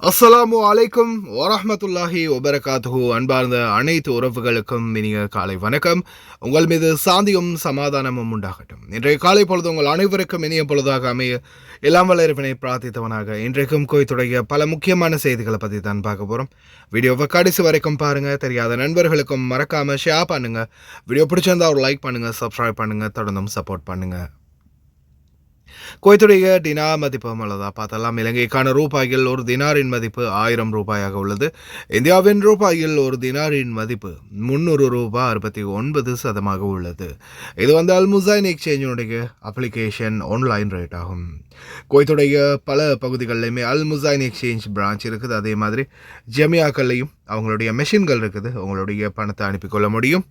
அஸ்ஸலாமு அலைக்கும் வரஹ்மத்துல்லாஹி வபரகாத்துஹு. அன்பார்ந்த அனைத்து உறவுகளுக்கும் இனிய காலை வணக்கம். உங்கள் மீது சாந்தியும் சமாதானமும் உண்டாகட்டும். இன்றைய காலை பொழுது உங்கள் அனைவருக்கும் இனிய பொழுதாக அமைய எல்லாம் வல்ல இறைவனை பிரார்த்தித்தவனாக இன்றைக்கும் கோயத்துடைய பல முக்கியமான செய்திகளை பற்றி தான் பார்க்க போகிறோம். வீடியோவை கடைசி வரைக்கும் பாருங்கள். தெரியாத நண்பர்களுக்கும் மறக்காமல் ஷேர் பண்ணுங்கள். வீடியோ பிடிச்சிருந்தா ஒரு லைக் பண்ணுங்கள், சப்ஸ்கிரைப் பண்ணுங்கள், தொடர்ந்தும் சப்போர்ட் பண்ணுங்கள். குவைத்துடைய டினார் மதிப்பு உள்ளதா பார்த்தலாம். இலங்கைக்கான ரூபாயில் ஒரு தினாரின் மதிப்பு 1000 ரூபாயாக உள்ளது. இந்தியாவின் ரூபாயில் ஒரு தினாரின் மதிப்பு 300 ரூபாய் 69% உள்ளது. இது அல் முசைன் எக்ஸ்சேஞ்சினுடைய அப்ளிகேஷன் ஆன்லைன் ரேட் ஆகும். குவைத்துடைய பல பகுதிகளிலுமே அல் முசைன் எக்ஸ்சேஞ்ச் பிரான்ச் இருக்குது. அதே மாதிரி ஜமியாக்கள்லையும் அவங்களுடைய மெஷின்கள் இருக்குது. உங்களுடைய பணத்தை அனுப்பிக்கொள்ள முடியும்.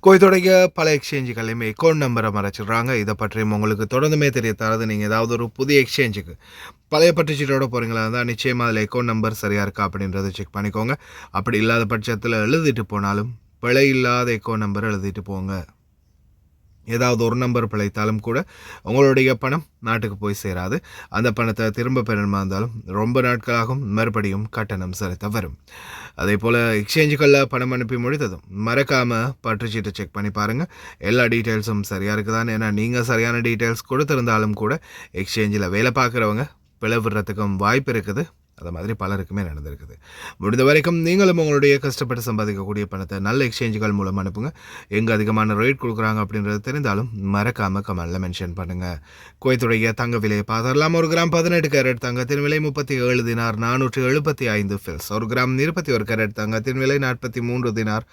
குவைத்துடைய பல எக்ஸ்சேஞ்சுகளையுமே அக்கௌண்ட் நம்பரை மறைச்சிடுறாங்க. இதை பற்றியும் உங்களுக்கு தொடர்ந்துமே தெரிய தரது. நீங்கள் ஏதாவது ஒரு புதிய எக்ஸ்சேஞ்சுக்கு பழைய பட்டுச்சீட்டோட போகிறீங்களா இருந்தால் நிச்சயமாக அதில் அக்கௌண்ட் நம்பர் சரியாக இருக்கா அப்படின்றத செக் பண்ணிக்கோங்க. அப்படி இல்லாத பட்சத்தில் எழுதிட்டு போனாலும் பிழை இல்லாத அக்கௌண்ட் நம்பர் எழுதிட்டு போங்க. ஏதாவது ஒரு நம்பர் பிழைத்தாலும் கூட உங்களுடைய பணம் நாட்டுக்கு போய் சேராது. அந்த பணத்தை திரும்ப பெறணுமா இருந்தாலும் ரொம்ப நாட்களாகும். மறுபடியும் கட்டணம் செலுத்த வரும். அதே போல் எக்ஸ்சேஞ்சுகளில் பணம் அனுப்பி முடித்ததும் மறக்காமல் பற்றுச்சீட்டை செக் பண்ணி பாருங்கள். எல்லா டீட்டெயில்ஸும் சரியாக இருக்குதான்னு. ஏன்னா நீங்கள் சரியான டீட்டெயில்ஸ் கொடுத்துருந்தாலும் கூட எக்ஸ்சேஞ்சில் வேலை பார்க்குறவங்க பிழை விடுறதுக்கும் வாய்ப்பு இருக்குது. அது மாதிரி பலருக்குமே நடந்திருக்குது. முடிந்த வரைக்கும் நீங்களும் உங்களுடைய கஷ்டப்பட்டு சம்பாதிக்கக்கூடிய பணத்தை நல்ல எக்ஸ்சேஞ்சுகள் மூலம் அனுப்புங்க. எங்கே அதிகமான ரேட் கொடுக்குறாங்க அப்படின்றது தெரிந்தாலும் மறக்காமல் கமெண்டில் மென்ஷன் பண்ணுங்கள். குவைத்துடைய தங்க விலையை பார்த்துடலாம். ஒரு கிராம் 18 கேரட் தங்கத்தின் விலை 37 தினார் 475 ஃபில்ஸ். ஒரு கிராம் 21 கேரட் தங்கத்தின் விலை 43 தினார்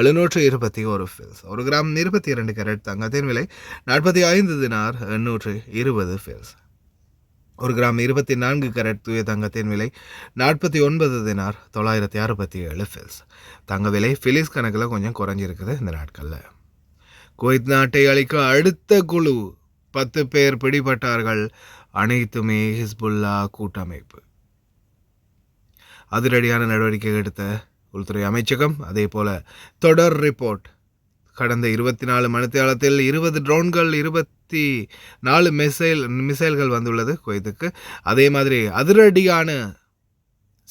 721 ஃபில்ஸ். ஒரு கிராம் 22 கேரட் தங்கத்தின் விலை 45 தினார் 820 ஃபில்ஸ். ஒரு கிராம் 24 கேரட் தூய தங்கத்தின் விலை 49 தினார் 967 ஃபில்ஸ். தங்க விலை ஃபிலிஸ் கணக்கில் கொஞ்சம் குறைஞ்சிருக்குது இந்த நாட்களில். குவைத் நாட்டை அழிக்க அடுத்த குழு 10 பேர் பிடிபட்டார்கள். அனைத்துமே ஹிஸ்புல்லா கூட்டமைப்பு. அதிரடியான நடவடிக்கை எடுத்த உள்துறை அமைச்சகம். அதே போல் தொடர் ரிப்போர்ட். கடந்த 24 மணித்தியாலத்தில் 20 ட்ரோன்கள் 24 மிசைல்கள் வந்துள்ளது குவைத்துக்கு. அதே மாதிரி அதிரடியான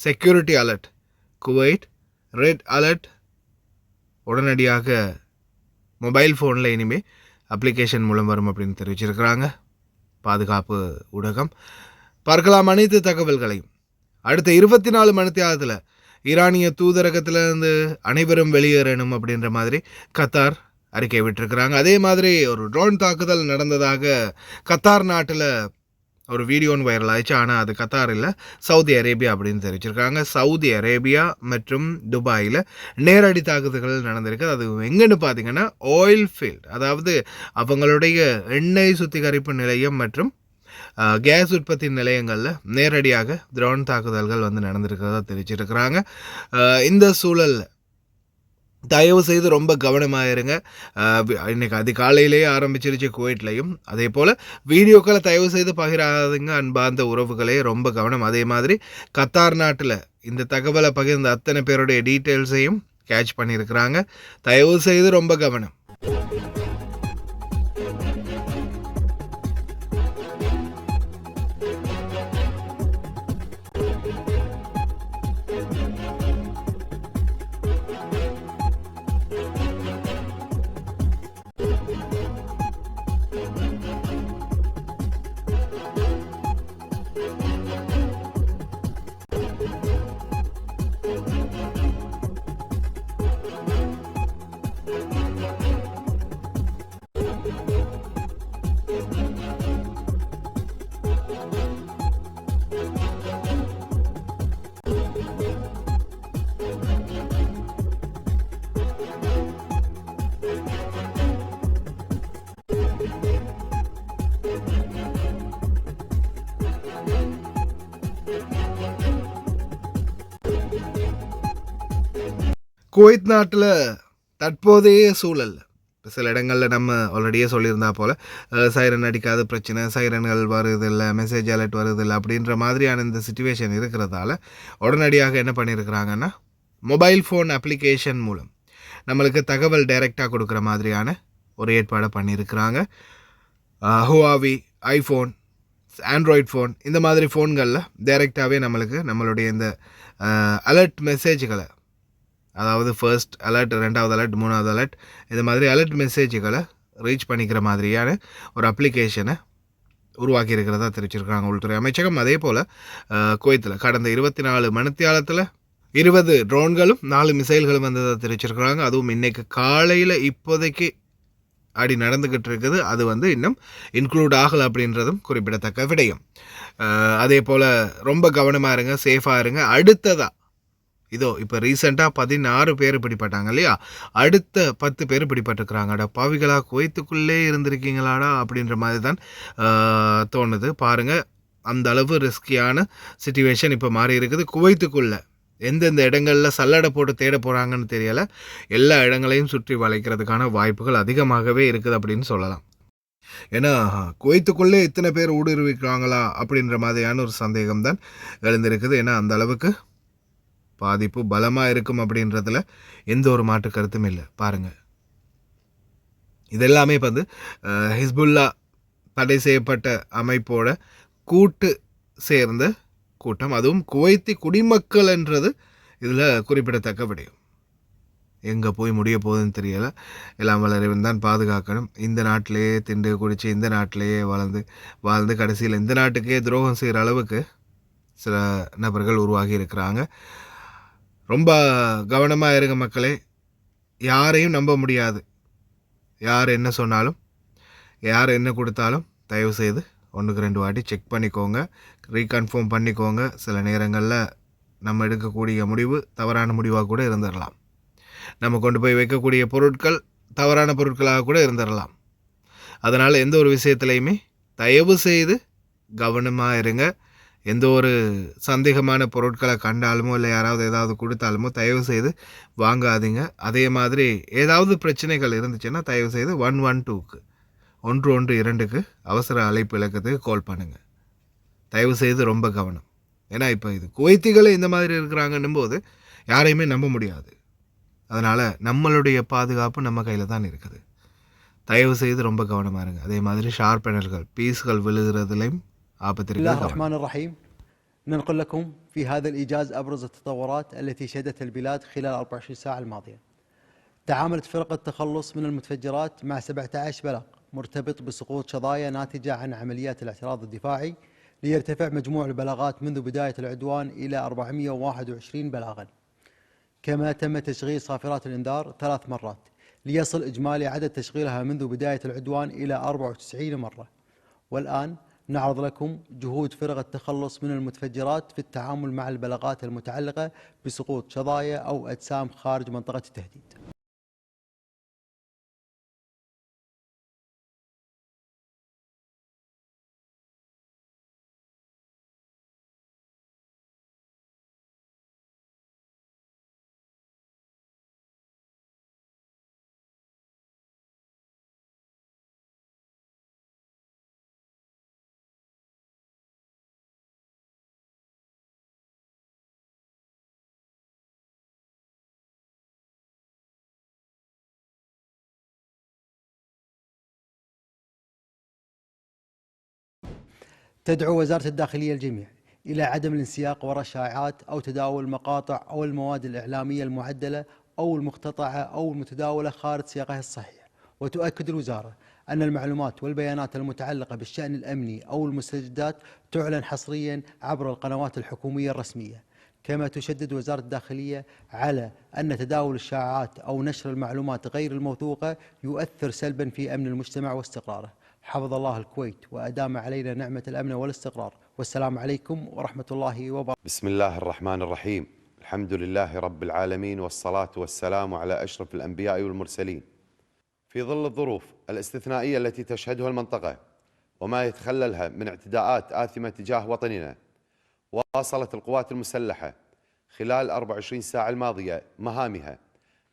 security alert. Kuwait red alert. உடனடியாக மொபைல் ஃபோனில் இனிமேல் அப்ளிகேஷன் மூலம் வரும் அப்படின்னு தெரிவிச்சிருக்கிறாங்க பாதுகாப்பு ஊடகம். பார்க்கலாம் அனைத்து தகவல்களையும். அடுத்த 24 மணித்தியாலத்தில் ஈரானிய தூதரகத்திலிருந்து அனைவரும் வெளியேறணும் அப்படின்ற மாதிரி கத்தார் அறிக்கை விட்டுருக்குறாங்க. அதே மாதிரி ஒரு ட்ரோன் தாக்குதல் நடந்ததாக கத்தார் நாட்டில் ஒரு வீடியோன்னு வைரல் ஆயிடுச்சு. ஆனால் அது கத்தார் இல்லை, சவுதி அரேபியா அப்படின்னு தெரிவிச்சிருக்காங்க. சவுதி அரேபியா மற்றும் துபாயில் நேரடி தாக்குதல்கள் நடந்திருக்கு. அது எங்கன்னு பார்த்தீங்கன்னா ஆயில் ஃபீல்ட், அதாவது அவங்களுடைய எண்ணெய் சுத்திகரிப்பு நிலையம் மற்றும் கேஸ் உற்பத்தி நிலையங்களில் நேரடியாக ட்ரோன் தாக்குதல்கள் நடந்திருக்கிறதா தெரிவிச்சிருக்கிறாங்க. இந்த சூழலில் தயவு செய்து ரொம்ப கவனமாக இருங்க. இன்றைக்கி அதிகாலையிலேயே ஆரம்பிச்சிருச்சு குவைட்லையும். அதே போல் வீடியோக்களை தயவு செய்து பகிராதுங்க அன்பார்ந்த உறவுகளே, ரொம்ப கவனம். அதே மாதிரி கத்தார் நாட்டில் இந்த தகவலை பகிர்ந்த அத்தனை பேருடைய டீட்டெயில்ஸையும் கேட்ச் பண்ணியிருக்கிறாங்க. தயவு செய்து ரொம்ப கவனம். குவைத் நாட்டில் தற்போதைய சூழல் சில இடங்களில் நம்ம ஆல்ரெடியே சொல்லியிருந்தா போல் சைரன் அடிக்காத பிரச்சனை, சைரன்கள் வருதில்லை, மெசேஜ் அலர்ட் வருதில்லை அப்படின்ற மாதிரியான இந்த சிச்சுவேஷன் இருக்கிறதால உடனடியாக என்ன பண்ணியிருக்கிறாங்கன்னா மொபைல் ஃபோன் அப்ளிகேஷன் மூலம் நம்மளுக்கு தகவல் டைரெக்டாக கொடுக்குற மாதிரியான ஒரு ஏற்பாடை பண்ணியிருக்கிறாங்க. ஹுவாவி ஐஃபோன் ஆண்ட்ராய்ட் ஃபோன் இந்த மாதிரி ஃபோன்களில் டைரெக்டாகவே நம்மளுக்கு நம்மளுடைய இந்த அலர்ட் மெசேஜ்களை, அதாவது ஃபர்ஸ்ட் அலர்ட், 2வது அலர்ட், 3வது அலர்ட், இந்த மாதிரி அலர்ட் மெசேஜ்களை ரீச் பண்ணிக்கிற மாதிரியான ஒரு அப்ளிகேஷனை உருவாக்கி இருக்கிறதா தெரிவிச்சிருக்காங்க உள்துறை அமைச்சகம். அதே போல் குவைத்தில் கடந்த 24 மணித்தியாலத்தில் 20 ட்ரோன்களும் 4 மிசைல்களும் வந்ததாக தெரிவிச்சிருக்கிறாங்க. அதுவும் இன்றைக்கு காலையில் இப்போதைக்கு அடி நடந்துக்கிட்டு இருக்குது. அது இன்னும் இன்க்ளூட் ஆகலை அப்படின்றதும் குறிப்பிடத்தக்க விடயம். அதே போல் ரொம்ப கவனமாக இருங்க, சேஃபாக இருங்க. அடுத்ததாக இதோ இப்போ ரீசெண்டாக 16 பேர் பிடிப்பட்டாங்க இல்லையா, அடுத்த 10 பேர் பிடிப்பட்டுருக்குறாங்கடா. பாவிகளா, குவைத்துக்குள்ளே இருந்திருக்கீங்களாடா அப்படின்ற மாதிரி தான் தோணுது. பாருங்கள், அந்த அளவு ரிஸ்கியான சிச்சுவேஷன் இப்போ மாறி இருக்குது. குவைத்துக்குள்ளே எந்தெந்த இடங்களில் சல்லடை போட்டு தேட போகிறாங்கன்னு தெரியலை. எல்லா இடங்களையும் சுற்றி வளைக்கிறதுக்கான வாய்ப்புகள் அதிகமாகவே இருக்குது அப்படின்னு சொல்லலாம். ஏன்னா குவைத்துக்குள்ளே இத்தனை பேர் ஊடுருவிக்கிறாங்களா அப்படின்ற மாதிரியான ஒரு சந்தேகம் தான் எழுந்திருக்குது. ஏன்னா அந்த அளவுக்கு பாதிப்பு பலமாக இருக்கும் அப்படின்றதுல எந்த ஒரு மாற்று கருத்தும் இல்லை. பாருங்கள், இதெல்லாமே இப்போ ஹிஸ்புல்லா தடை செய்யப்பட்ட அமைப்போட கூட்டு சேர்ந்த கூட்டம், அதுவும் குவைத்தி குடிமக்கள் என்றது இதில் குறிப்பிடத்தக்க விடயம். எங்கே போய் முடிய போகுதுன்னு தெரியலை. எல்லாம் வளரவன் தான் பாதுகாக்கணும். இந்த நாட்டிலேயே திண்டு குடித்து இந்த நாட்டிலேயே வாழ்ந்து கடைசியில் இந்த நாட்டுக்கே துரோகம் செய்கிற அளவுக்கு சில நபர்கள் உருவாகி இருக்கிறாங்க. ரொம்ப கவனமாக இருங்க மக்களே. யாரையும் நம்ப முடியாது. யார் என்ன சொன்னாலும், யார் என்ன கொடுத்தாலும் தயவு செய்து 1க்கு 2 வாட்டி செக் பண்ணிக்கோங்க, ரீகன்ஃபார்ம் பண்ணிக்கோங்க. சில நேரங்களில் நம்ம எடுக்கக்கூடிய முடிவு தவறான முடிவாக கூட இருந்துடலாம். நம்ம கொண்டு போய் வைக்கக்கூடிய பொருட்கள் தவறான பொருட்களாக கூட இருந்துடலாம். அதனால் எந்த ஒரு விஷயத்துலையுமே தயவு செய்து கவனமாக இருங்க. எந்த ஒரு சந்தேகமான பொருட்களை கண்டாலுமோ இல்லை யாராவது ஏதாவது கொடுத்தாலுமோ தயவு செய்து வாங்காதீங்க. அதே மாதிரி ஏதாவது பிரச்சனைகள் இருந்துச்சுன்னா தயவு செய்து 112க்கு 112க்கு அவசர அழைப்பு இலக்கத்துக்கு கால் பண்ணுங்கள். தயவு செய்து ரொம்ப கவனம். ஏன்னா இப்போ இது குவைத்திகளே இந்த மாதிரி இருக்கிறாங்கன்னும் போது யாரையுமே நம்ப முடியாது. அதனால் நம்மளுடைய பாதுகாப்பு நம்ம கையில் தான் இருக்குது. தயவு செய்து ரொம்ப கவனமாக இருங்க. அதே மாதிரி ஷார்பனர்கள், பீஸ்கள் விழுகிறதுலையும் آبت بسم الله الرحمن الرحيم. ننقل لكم في هذا الإيجاز أبرز التطورات التي شهدتها البلاد خلال 24 ساعة الماضية. تعاملت فرق التخلص من المتفجرات مع 17 بلاغ مرتبط بسقوط شظايا ناتجة عن عمليات الاعتراض الدفاعي، ليرتفع مجموع البلاغات منذ بداية العدوان إلى 421 بلاغا. كما تم تشغيل صافرات الإنذار 3 مرات، ليصل إجمالي عدد تشغيلها منذ بداية العدوان إلى 94 مرة. والآن نعرض لكم جهود فرق التخلص من المتفجرات في التعامل مع البلاغات المتعلقة بسقوط شظايا أو أجسام خارج منطقة التهديد. تدعو وزارة الداخلية الجميع إلى عدم الانسياق وراء الشائعات أو تداول المقاطع أو المواد الإعلامية المعدلة أو المقتطعة أو المتداولة خارج سياقها الصحيح. وتؤكد الوزارة أن المعلومات والبيانات المتعلقة بالشأن الأمني أو المستجدات تعلن حصريا عبر القنوات الحكومية الرسمية. كما تشدد وزارة الداخلية على أن تداول الشائعات أو نشر المعلومات غير الموثوقة يؤثر سلبا في أمن المجتمع واستقراره. حفظ الله الكويت وأدام علينا نعمة الأمن والاستقرار، والسلام عليكم ورحمة الله وبركاته. بسم الله الرحمن الرحيم. الحمد لله رب العالمين، والصلاة والسلام على أشرف الأنبياء والمرسلين. في ظل الظروف الاستثنائية التي تشهدها المنطقة وما يتخللها من اعتداءات آثمة تجاه وطننا، واصلت القوات المسلحة خلال 24 ساعة الماضية مهامها،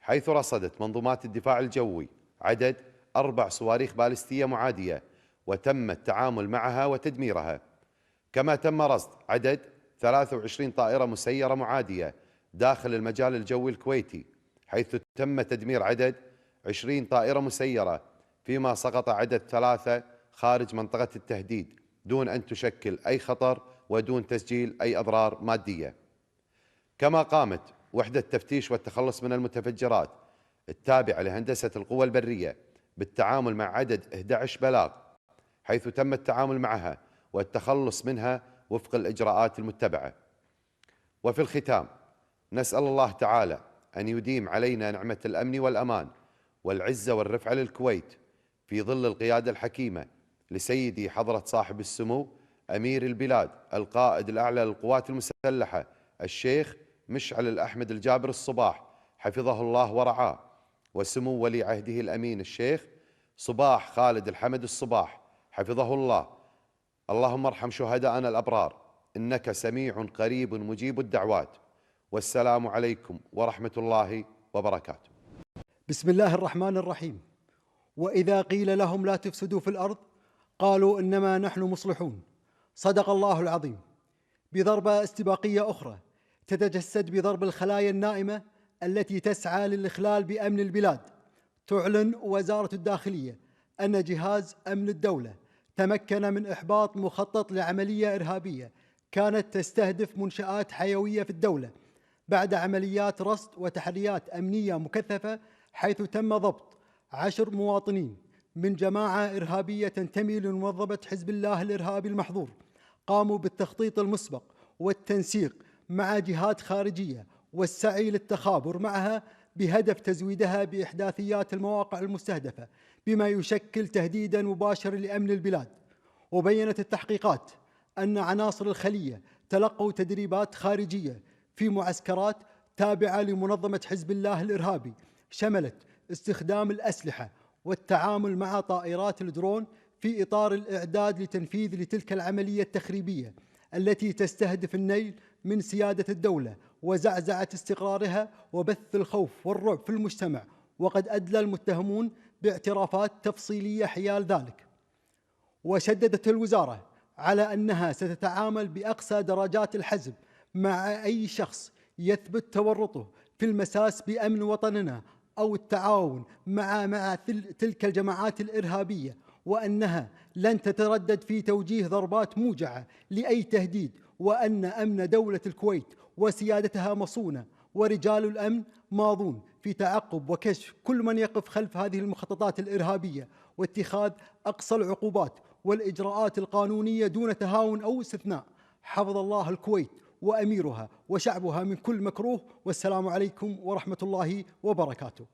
حيث رصدت منظومات الدفاع الجوي عدد 4 صواريخ باليستية معادية وتم التعامل معها وتدميرها. كما تم رصد عدد 23 طائرة مسيرة معادية داخل المجال الجوي الكويتي، حيث تم تدمير عدد 20 طائرة مسيرة، فيما سقط عدد 3 خارج منطقة التهديد. دون أن تشكل أي خطر ودون تسجيل أي أضرار مادية. كما قامت وحدة التفتيش والتخلص من المتفجرات التابعة لهندسة القوى البرية بالتعامل مع عدد 11 بلاغ، حيث تم التعامل معها والتخلص منها وفق الإجراءات المتبعة. وفي الختام نسأل الله تعالى أن يديم علينا نعمة الأمن والأمان والعزة والرفعة للكويت في ظل القيادة الحكيمة لسيدي حضرة صاحب السمو أمير البلاد القائد الأعلى للقوات المسلحة الشيخ مشعل الأحمد الجابر الصباح حفظه الله ورعاه، وسمو ولي عهده الأمين الشيخ صباح خالد الحمد الصباح حفظه الله. اللهم ارحم شهداءنا الأبرار إنك سميع قريب مجيب الدعوات. والسلام عليكم ورحمة الله وبركاته. بسم الله الرحمن الرحيم. وإذا قيل لهم لا تفسدوا في الأرض قالوا إنما نحن مصلحون. صدق الله العظيم. بضربة استباقية أخرى تتجسد بضرب الخلايا النائمة التي تسعى للإخلال بأمن البلاد، تعلن وزارة الداخلية أن جهاز أمن الدولة تمكن من إحباط مخطط لعملية إرهابية كانت تستهدف منشآت حيوية في الدولة بعد عمليات رصد وتحريات أمنية مكثفة، حيث تم ضبط 10 مواطنين من جماعة إرهابية تنتمي لمنظمة حزب الله الإرهابي المحظور، قاموا بالتخطيط المسبق والتنسيق مع جهات خارجية والسعي للتخابر معها بهدف تزويدها بإحداثيات المواقع المستهدفة، بما يشكل تهديداً مباشر لأمن البلاد. وبينت التحقيقات أن عناصر الخلية تلقوا تدريبات خارجية في معسكرات تابعة لمنظمة حزب الله الإرهابي، شملت استخدام الأسلحة والتعامل مع طائرات الدرون في إطار الإعداد لتنفيذ تلك العملية التخريبية التي تستهدف النيل من سيادة الدولة وزعزعة استقرارها وبث الخوف والرعب في المجتمع. وقد أدلى المتهمون باعترافات تفصيلية حيال ذلك. وشددت الوزارة على أنها ستتعامل بأقصى درجات الحزم مع أي شخص يثبت تورطه في المساس بأمن وطننا أو التعاون مع تلك الجماعات الإرهابية، وأنها لن تتردد في توجيه ضربات موجعة لأي تهديد، وأن أمن دولة الكويت وسيادتها مصونة، ورجال الأمن ماضون في تعقب وكشف كل من يقف خلف هذه المخططات الإرهابية، واتخاذ أقصى العقوبات والإجراءات القانونية دون تهاون أو استثناء. حفظ الله الكويت وأميرها وشعبها من كل مكروه، والسلام عليكم ورحمة الله وبركاته.